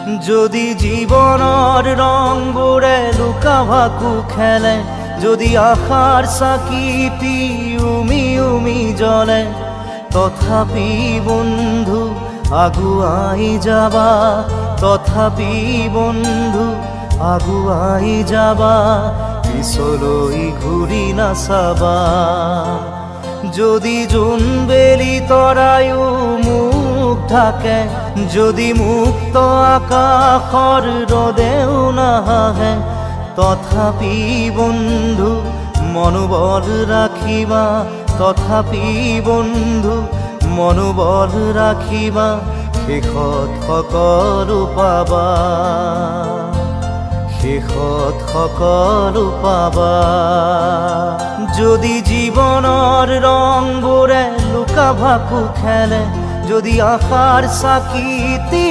যদি জীবনৰ ৰংবোৰে লুকা ভাকু খেলে, যদি আশাৰ চাকিটি উমি উমি জ্বলে, তথাপি বন্ধু আগুৱাই যাবা, তথাপি বন্ধু আগুৱাই যাবা, পিছলৈ ঘূৰি নাচাবা। যদি জোনবেলি তৰায়ো মুখ ঢাকে, যদি মুক্ত আকাশৰ ৰদেও নাহে, তথাপি বন্ধু মনোবল ৰাখিবা, তথাপি বন্ধু মনোবল ৰাখিবা, শেষত সকলো পাবা, শেষত সকলো পাবা। যদি জীৱনৰ ৰংবোৰে লুকা ভাকু খেলে, যদি আশাৰ চাকিটি